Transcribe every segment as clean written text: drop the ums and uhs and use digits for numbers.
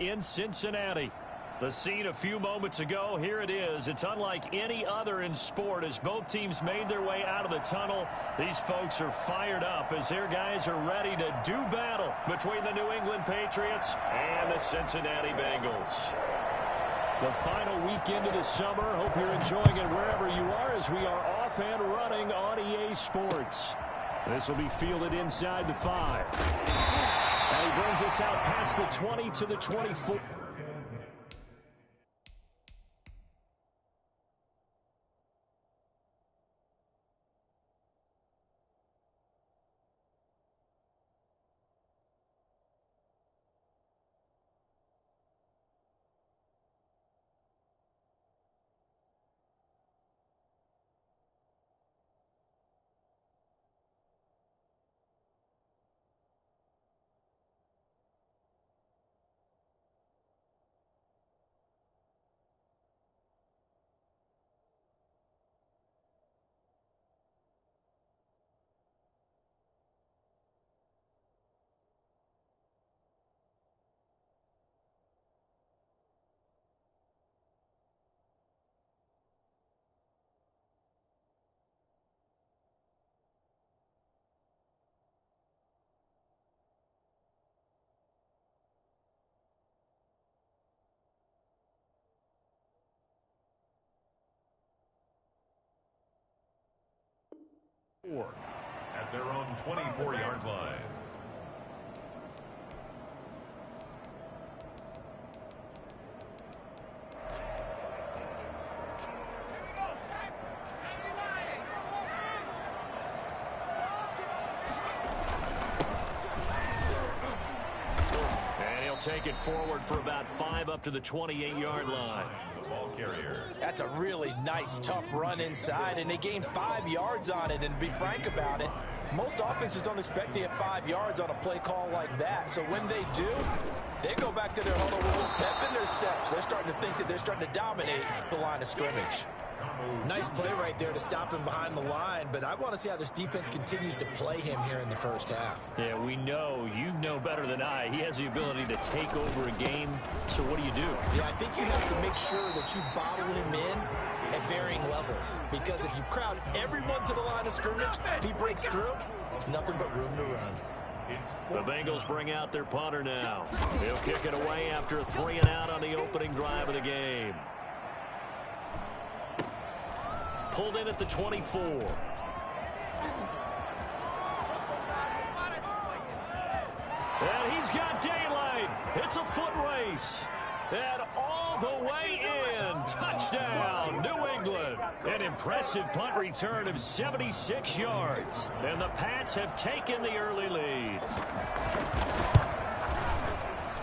in Cincinnati. The scene a few moments ago, here it is. It's unlike any other in sport as both teams made their way out of the tunnel. These folks are fired up as their guys are ready to do battle between the New England Patriots and the Cincinnati Bengals. The final weekend of the summer. Hope you're enjoying it wherever you are as we are off and running on EA Sports. This will be fielded inside the 5. And he brings us out past the 20 to the 24. At their own 24-yard line. And he'll take it forward for about 5 up to the 28-yard line. That's a really nice, tough run inside, and they gained 5 yards on it. And to be frank about it, most offenses don't expect to get 5 yards on a play call like that. So when they do, they go back to their huddle with a little pep in their steps. They're starting to think that they're starting to dominate the line of scrimmage. Nice play right there to stop him behind the line, but I want to see how this defense continues to play him here in the first half. Yeah, we know. You know better than I. He has the ability to take over a game, so what do you do? Yeah, I think you have to make sure that you bottle him in at varying levels, because if you crowd everyone to the line of scrimmage, if he breaks through, there's nothing but room to run. The Bengals bring out their punter now. He'll kick it away after a 3 and out on the opening drive of the game. Pulled in at the 24. And he's got daylight. It's a foot race. And all the way in. Touchdown, New England. An impressive punt return of 76 yards. And the Pats have taken the early lead.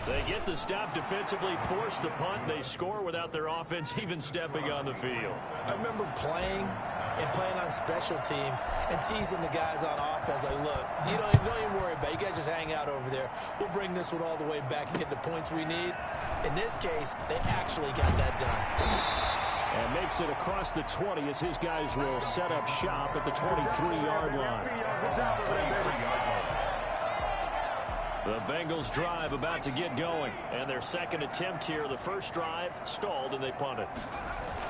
They get the stop defensively, force the punt, and they score without their offense even stepping on the field. I remember playing on special teams and teasing the guys on offense like, look, you don't even worry about it. You guys just hang out over there. We'll bring this one all the way back and get the points we need. In this case, they actually got that done. And makes it across the 20 as his guys will set up shop at the 23-yard line. The Bengals drive about to get going. And their second attempt here, the first drive, stalled and they punted.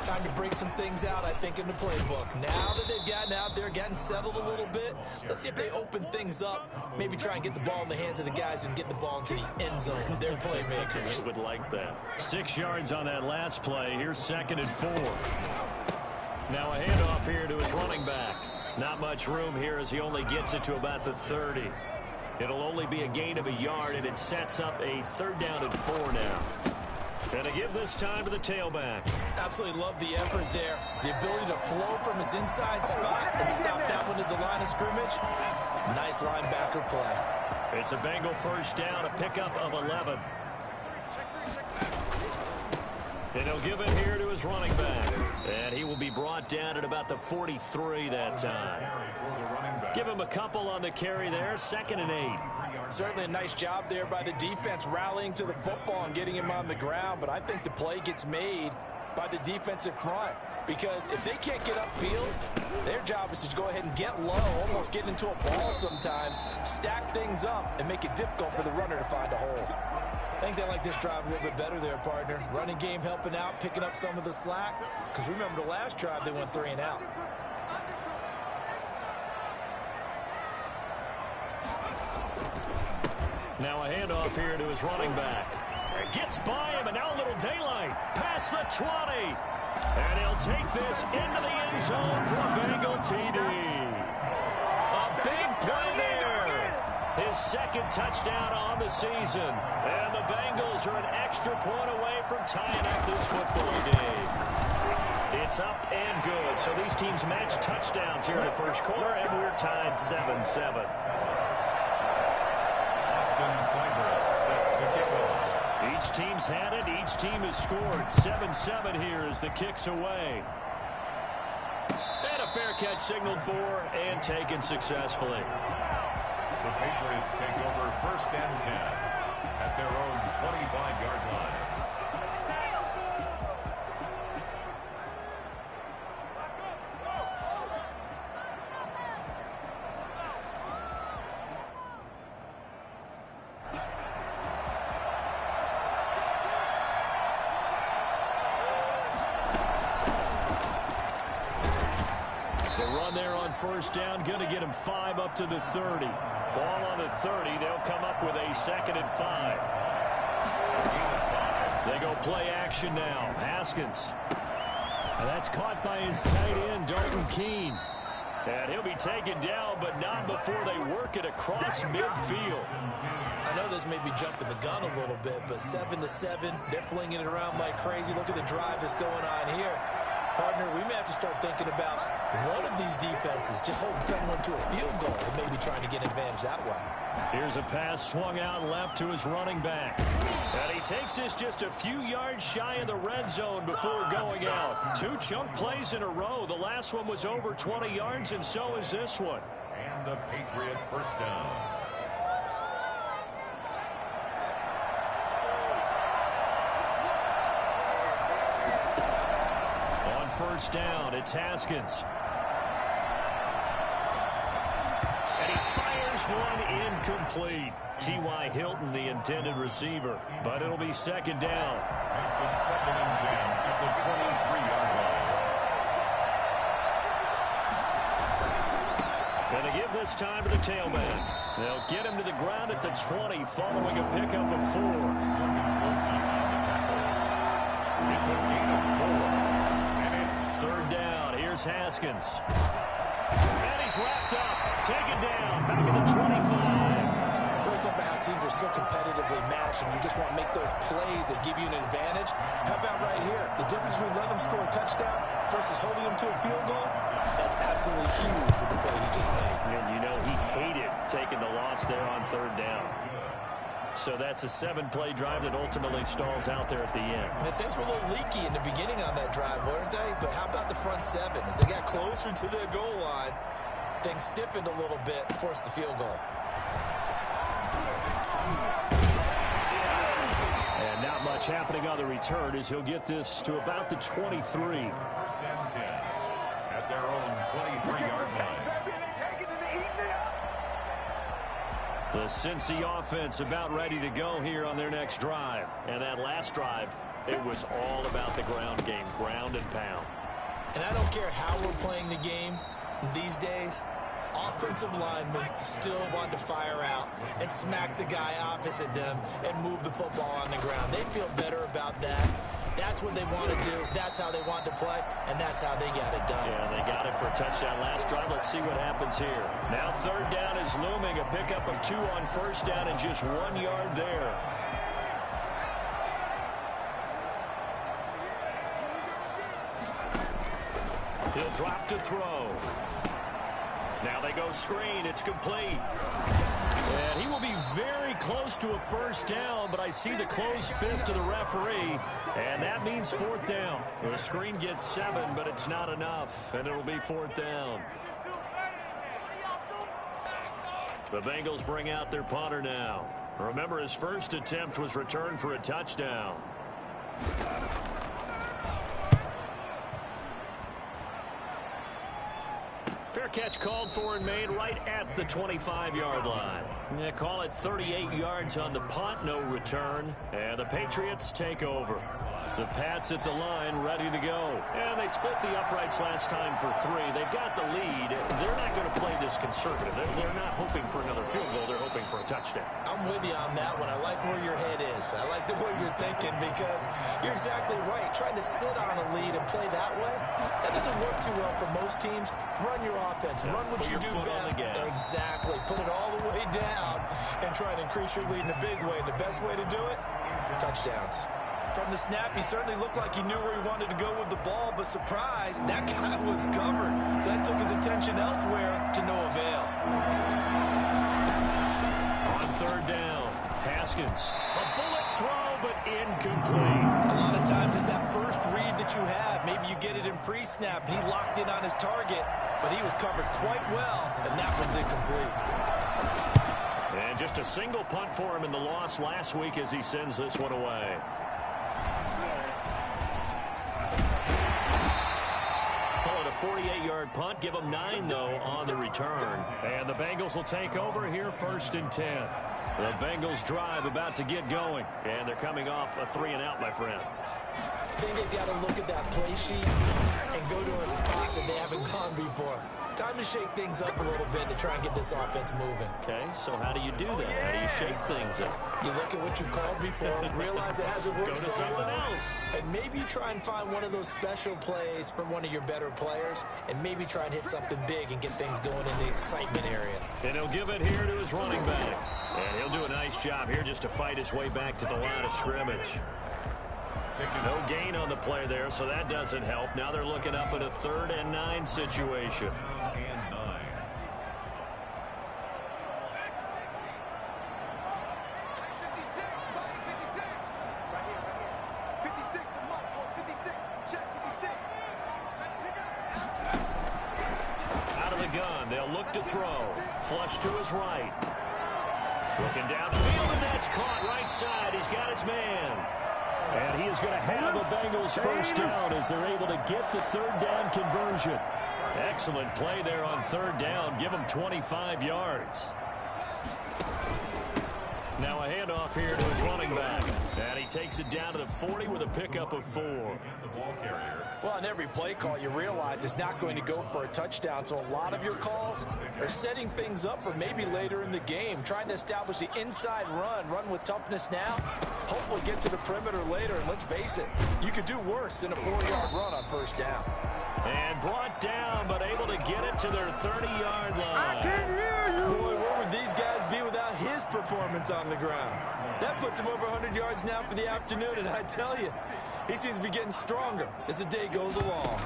Time to break some things out, I think, in the playbook. Now that they've gotten out there, gotten settled a little bit, let's see if they open things up. Maybe try and get the ball in the hands of the guys and get the ball into the end zone. They're playmakers. They would like that. 6 yards on that last play. Here's 2nd and 4. Now a handoff here to his running back. Not much room here as he only gets it to about the 30. It'll only be a gain of a yard, and it sets up a 3rd down and 4 now. And to give this time to the tailback. Absolutely love the effort there. The ability to flow from his inside spot and stop that one at the line of scrimmage. Nice linebacker play. It's a Bengal first down, a pickup of 11. And he'll give it here to his running back. And he will be brought down at about the 43 that time. Give him a couple on the carry there. 2nd and 8. Certainly a nice job there by the defense rallying to the football and getting him on the ground. But I think the play gets made by the defensive front. Because if they can't get upfield, their job is to go ahead and get low, almost get into a ball sometimes, stack things up, and make it difficult for the runner to find a hole. I think they like this drive a little bit better there, partner. Running game helping out, picking up some of the slack. Because remember, the last drive, they went 3 and out. Now a handoff here to his running back. Gets by him, and now a little daylight. Past the 20. And he'll take this into the end zone for a Bengal TD. A big play there. His second touchdown on the season. And the Bengals are an extra point away from tying up this football game. It's up and good. So these teams match touchdowns here in the first quarter, and we're tied 7-7. Each team's had it. Each team has scored. 7-7 here as the kick's away. And a fair catch signaled for and taken successfully. The Patriots take over 1st and 10 at their own 25-yard line. The run there on 1st down, going to get him 5 up to the 30. Ball on the 30. They'll come up with a 2nd and 5. They go play action now. Haskins. And that's caught by his tight end, Dalton Keene. And he'll be taken down, but not before they work it across midfield. I know this may be jumping the gun a little bit, but 7-7, they're flinging it around like crazy. Look at the drive that's going on here. Partner, we may have to start thinking about one of these defenses just holding someone to a field goal and maybe trying to get an advantage that way. Here's a pass swung out left to his running back. And he takes this just a few yards shy of the red zone before going out. 2 chunk plays in a row. The last one was over 20 yards, and so is this one. And the Patriot 1st down. On 1st down, it's Haskins. And he fires one incomplete. T.Y. Hilton, the intended receiver. But it'll be 2nd down. Makes it 2nd and 10 at the 23-yard line. Going to give this time to the tailback. They'll get him to the ground at the 20 following a pickup of 4. It's a gain of 4. And it's 3rd down. Here's Haskins. And he's wrapped up. Taken down. Back at the 25. It's up how teams are so competitively matched, and you just want to make those plays that give you an advantage. How about right here? The difference between letting them score a touchdown versus holding them to a field goal, that's absolutely huge with the play he just made. And you know he hated taking the loss there on 3rd down. So that's a 7-play drive that ultimately stalls out there at the end. And things were a little leaky in the beginning on that drive, weren't they? But how about the front 7? As they got closer to their goal line, things stiffened a little bit and forced the field goal. And not much happening on the return as he'll get this to about the 23. 1st and 10 at their own 23-yard line. The Cincy offense about ready to go here on their next drive. And that last drive, it was all about the ground game, ground and pound. And I don't care how we're playing the game these days, offensive linemen still want to fire out and smack the guy opposite them and move the football on the ground. They feel better about that. That's what they want to do. That's how they want to play, and that's how they got it done. Yeah, they got it for a touchdown last drive. Let's see what happens here. Now 3rd down is looming. A pickup of 2 on 1st down and just 1 yard there. He'll drop to throw. Now they go screen. It's complete. And he will be very close to a 1st down, but I see the closed fist of the referee, and that means 4th down. The screen gets 7, but it's not enough, and it'll be 4th down. The Bengals bring out their punter now. Remember, his first attempt was returned for a touchdown. Fair catch called for and made right at the 25-yard line. Yeah, call it 38 yards on the punt, no return. And the Patriots take over. The Pats at the line, ready to go. And they split the uprights last time for 3. They've got the lead. They're not going to play this conservative. They're not hoping for another field goal. They're hoping for a touchdown. I'm with you on that one. I like where your head is. I like the way you're thinking because you're exactly right. Trying to sit on a lead and play that way, that doesn't work too well for most teams. Run your offense. Run what you do best. Exactly. Put it all the way down and try to increase your lead in a big way. And the best way to do it, touchdowns. From the snap, he certainly looked like he knew where he wanted to go with the ball, but surprise, that guy was covered. So that took his attention elsewhere to no avail. On third down, Haskins. A bullet throw, but incomplete. A lot of times it's that first read that you have. Maybe you get it in pre-snap, and he locked in on his target, but he was covered quite well, and that one's incomplete. And just a single punt for him in the loss last week as he sends this one away. Call it a 48-yard punt. Give them 9, though, on the return. And the Bengals will take over here, 1st and 10. The Bengals drive about to get going. And they're coming off a 3-and-out, my friend. I think they've got to look at that play sheet and go to a spot that they haven't gone before. Time to shake things up a little bit to try and get this offense moving. Okay, so how do you do that? How do you shake things up? You look at what you called before, realize it hasn't worked Go to so something well, else. and maybe try and find one of those special plays from one of your better players, and maybe try and hit something big and get things going in the excitement area. And he'll give it here to his running back. And he'll do a nice job here just to fight his way back to the line of scrimmage. No gain on the play there, so that doesn't help. Now they're looking up at a 3rd and 9 situation. Out of the gun, they'll look to throw. Flush to his right. Looking downfield, and that's caught right side. He's got his man. And he is going to have a Bengals first down as they're able to get the 3rd down conversion. Excellent play there on 3rd down. Give him 25 yards. Now a handoff here to his running back. And he takes it down to the 40 with a pickup of 4. Well, on every play call, you realize it's not going to go for a touchdown. So a lot of your calls are setting things up for maybe later in the game, trying to establish the inside run with toughness now, hopefully get to the perimeter later. And let's face it, you could do worse than a 4-yard run on 1st down. And brought down, but able to get it to their 30-yard line. I can hear you. Boy, where would these guys be without his performance on the ground? That puts him over 100 yards now for the afternoon, and I tell you, he seems to be getting stronger as the day goes along.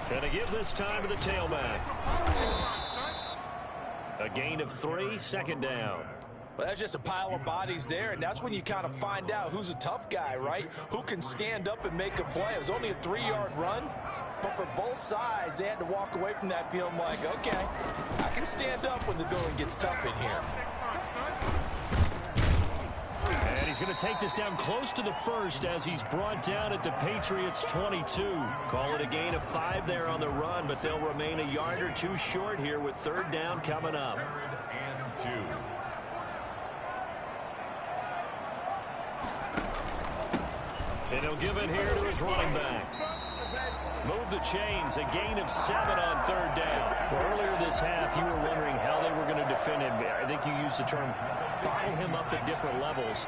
Gonna give this time to the tailback. A gain of 3, 2nd down. Well, that's just a pile of bodies there, and that's when you kind of find out who's a tough guy, right? Who can stand up and make a play. It was only a 3-yard run, but for both sides, they had to walk away from that feeling like, okay, I can stand up when the going gets tough in here. And he's going to take this down close to the 1st as he's brought down at the Patriots' 22. Call it a gain of 5 there on the run, but they'll remain a yard or 2 short here with 3rd down coming up. 3rd and 2. And he'll give it here to his running back. Move the chains, a gain of 7 on 3rd down. Well, earlier this half, you were wondering how they were going to defend him. I think you used the term bottle him up at different levels.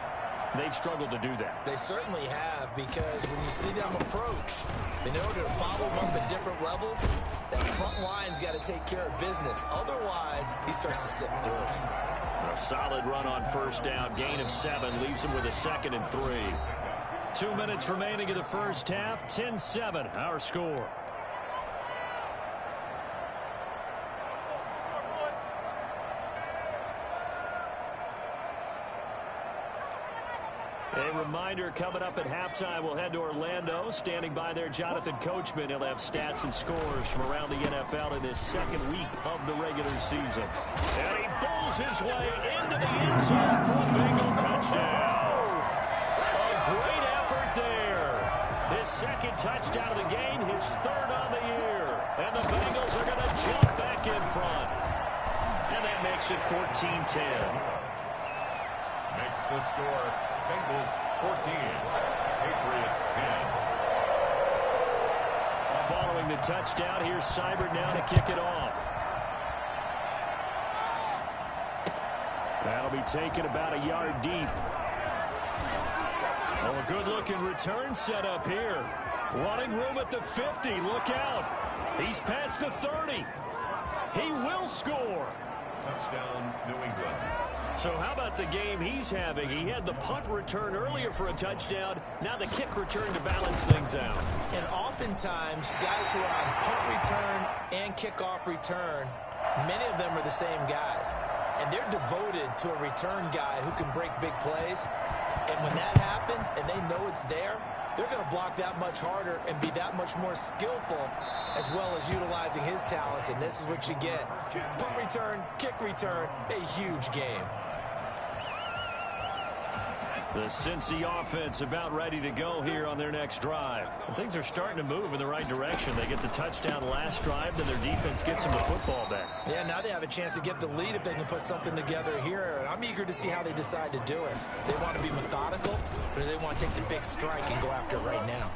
They've struggled to do that. They certainly have, because when you see them approach, in order to bottle them up at different levels, that front line's got to take care of business. Otherwise, he starts to slip through. A solid run on 1st down, gain of 7, leaves him with a 2nd and 3. 2 minutes remaining in the 1st half, 10-7, our score. A reminder, coming up at halftime, we'll head to Orlando. Standing by there, Jonathan Coachman. He'll have stats and scores from around the NFL in his 2nd week of the regular season. And he bowls his way into the end zone for a Bengal touchdown. A great effort there. His second touchdown of the game, his third on the year. And the Bengals are going to jump back in front. And that makes it 14-10. Makes the score Bengals 14, Patriots 10. Following the touchdown, here's Seibert now to kick it off. That'll be taken about a yard deep. Oh, a good-looking return set up here. Running room at the 50. Look out. He's past the 30. He will score. Touchdown, New England. So how about the game he's having? He had the punt return earlier for a touchdown. Now the kick return to balance things out. And oftentimes, guys who are on punt return and kickoff return, many of them are the same guys. And they're devoted to a return guy who can break big plays. And when that happens and they know it's there, they're going to block that much harder and be that much more skillful, as well as utilizing his talents. And this is what you get. Punt return, kick return, a huge game. The Cincy offense about ready to go here on their next drive. And things are starting to move in the right direction. They get the touchdown last drive, then their defense gets them the football back. Yeah, now they have a chance to get the lead if they can put something together here. And I'm eager to see how they decide to do it. They want to be methodical, or do they want to take the big strike and go after it right now?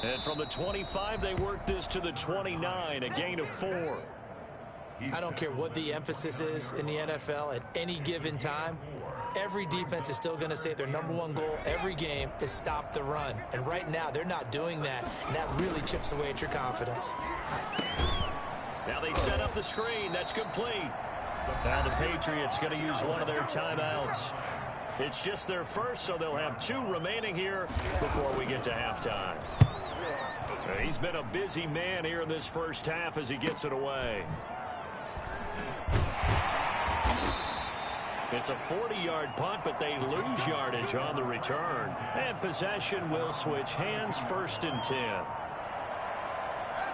And from the 25, they work this to the 29, a gain of 4. I don't care what the emphasis is in the NFL at any given time. Every defense is still going to say their #1 goal every game is stop the run. And right now, they're not doing that, and that really chips away at your confidence. Now they set up the screen. That's complete. Now the Patriots going to use one of their timeouts. It's just their first, so they'll have 2 remaining here before we get to halftime. He's been a busy man here in this first half as he gets it away. It's a 40-yard punt, but they lose yardage on the return. And possession will switch hands, 1st and 10.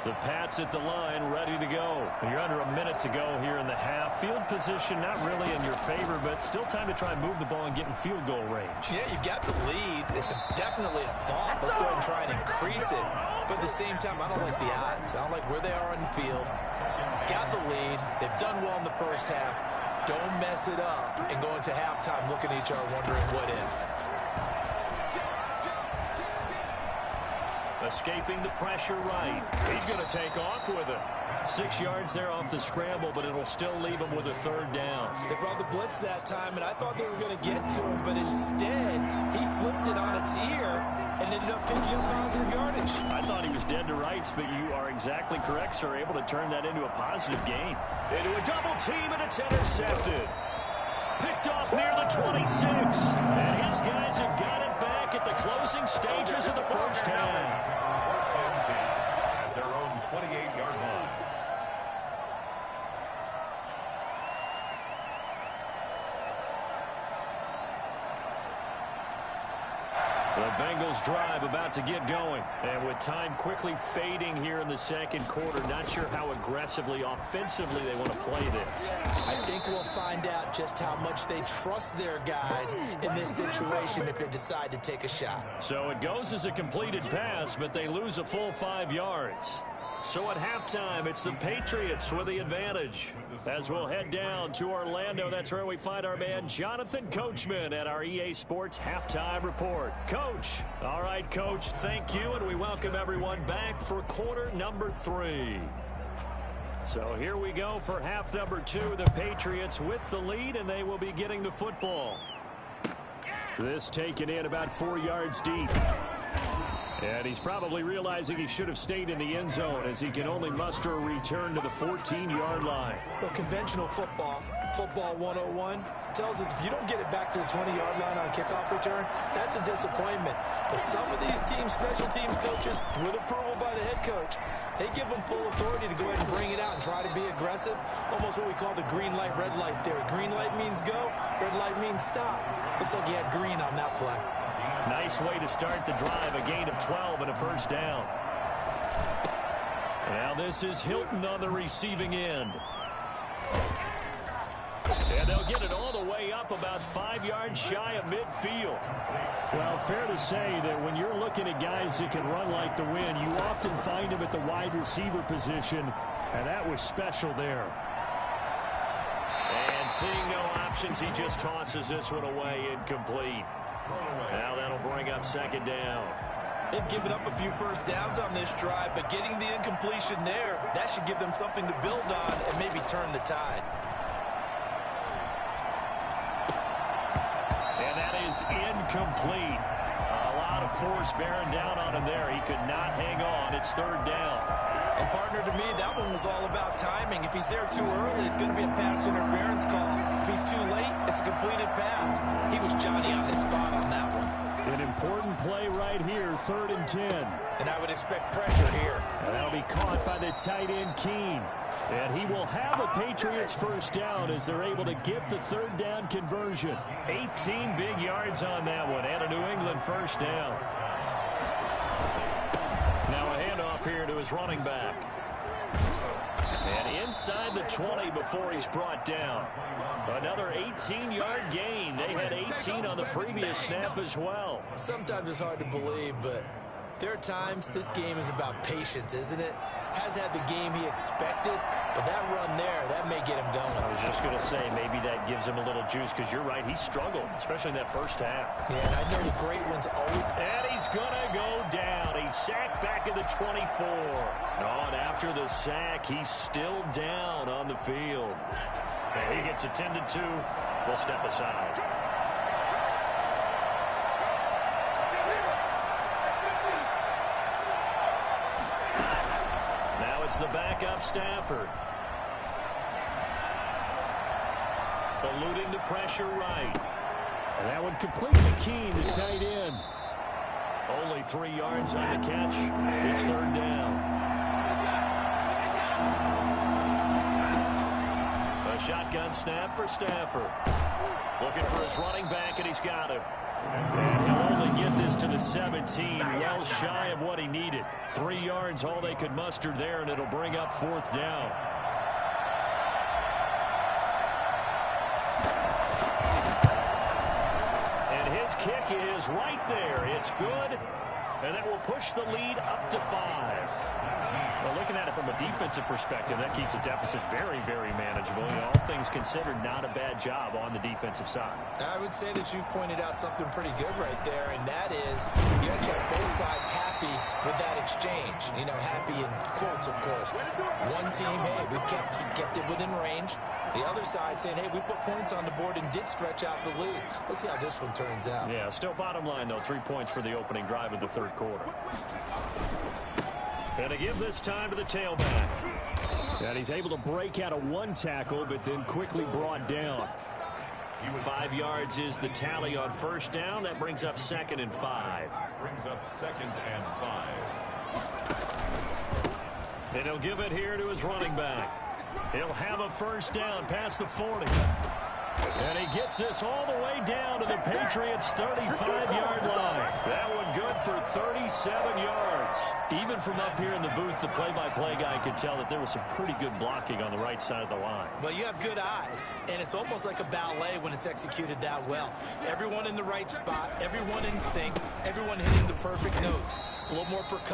The Pats at the line, ready to go. You're under a minute to go here in the half. Field position not really in your favor, but still time to try and move the ball and get in field goal range. Yeah, you've got the lead. It's definitely a thought. Let's go ahead and try and increase it. But at the same time, I don't like the odds. I don't like where they are on the field. Got the lead. They've done well in the first half. Don't mess it up and go into halftime looking at each other wondering what if. Escaping the pressure right. He's going to take off with it. 6 yards there off the scramble, but it'll still leave him with a 3rd down. They brought the blitz that time, and I thought they were going to get to him, but instead, he flipped it on its ear and ended up picking up positive yardage. I thought he was dead to rights, but you are exactly correct, sir. Able to turn that into a positive gain. Into a double team, and it's intercepted. Picked off near the 26. And his guys have got it back at the closing stages of the first half. 1st and 10 at their own 28-yard line. The Bengals drive about to get going. And with time quickly fading here in the second quarter, not sure how aggressively, offensively they want to play this. I think we'll find out just how much they trust their guys in this situation if they decide to take a shot. So it goes as a completed pass, but they lose a full 5 yards. So at halftime, it's the Patriots with the advantage. As we'll head down to Orlando, that's where we find our man Jonathan Coachman at our EA Sports Halftime Report. Coach. All right, Coach, thank you, and we welcome everyone back for quarter number 3. So here we go for half number 2. The Patriots with the lead, and they will be getting the football. This taken in about 4 yards deep. And he's probably realizing he should have stayed in the end zone as he can only muster a return to the 14-yard line. Well, conventional football 101, tells us if you don't get it back to the 20-yard line on a kickoff return, that's a disappointment. But some of these teams, special teams coaches, with approval by the head coach, they give them full authority to go ahead and bring it out and try to be aggressive. Almost what we call the green light, red light theory. Green light means go, red light means stop. Looks like he had green on that play. Nice way to start the drive, a gain of 12 and a 1st down. Now this is Hilton on the receiving end. And they'll get it all the way up about 5 yards shy of midfield. Well, fair to say that when you're looking at guys that can run like the wind, you often find them at the wide receiver position, and that was special there. And seeing no options, he just tosses this one away, incomplete. Now that'll bring up second down. They've given up a few first downs on this drive, but getting the incompletion there, that should give them something to build on and maybe turn the tide. And that is incomplete. A lot of force bearing down on him there. He could not hang on. It's third down. And, partner, to me, that one was all about timing. If he's there too early, it's going to be a pass interference call. If he's too late, it's a completed pass. He was Johnny on the spot on that one. An important play right here, 3rd and 10. And I would expect pressure here. And that'll be caught by the tight end, Keene. And he will have a Patriots first down as they're able to get the third down conversion. 18 big yards on that one, and a New England first down. Now a handoff here to his running back. And inside the 20 before he's brought down. Another 18-yard gain. They had 18 on the previous snap as well. Sometimes it's hard to believe, but there are times this game is about patience, isn't it? Has had the game he expected, but that run there, that may get him going. I was just going to say, maybe that gives him a little juice, because you're right, he struggled, especially in that first half. Yeah, and I know the great ones always... And he's going to go down. He's sacked back at the 24. And after the sack, he's still down on the field. And he gets attended to. We'll step aside. Now it's the backup Stafford. Eluding the pressure right. And that one complete to Keene, the tight end. Only 3 yards on the catch. It's third down. A shotgun snap for Stafford. Looking for his running back, and he's got him. And he'll only get this to the 17, well shy of what he needed. 3 yards, all they could muster there, and it'll bring up fourth down. And his kick is right there. It's good, and that will push the lead up to 5. Well, looking at it from a defensive perspective, that keeps the deficit very, very manageable. You know, all things considered, not a bad job on the defensive side. I would say that you've pointed out something pretty good right there, and that is you actually have both sides happy with that exchange. You know, happy in quotes, of course. One team, hey, we've kept it within range. The other side saying, hey, we put points on the board and did stretch out the lead. Let's see how this one turns out. Yeah, still bottom line, though, 3 points for the opening drive of the third quarter. And to give this time to the tailback. And he's able to break out of one tackle, but then quickly brought down. 5 yards is the tally on first down. That brings up 2nd and 5. Brings up 2nd and 5. And he'll give it here to his running back. He'll have a first down past the 40. And he gets this all the way down to the Patriots' 35-yard line. That one good for 37 yards. Even from up here in the booth, the play-by-play guy could tell that there was some pretty good blocking on the right side of the line. Well, you have good eyes, and it's almost like a ballet when it's executed that well. Everyone in the right spot, everyone in sync, everyone hitting the perfect notes. A little more percussion.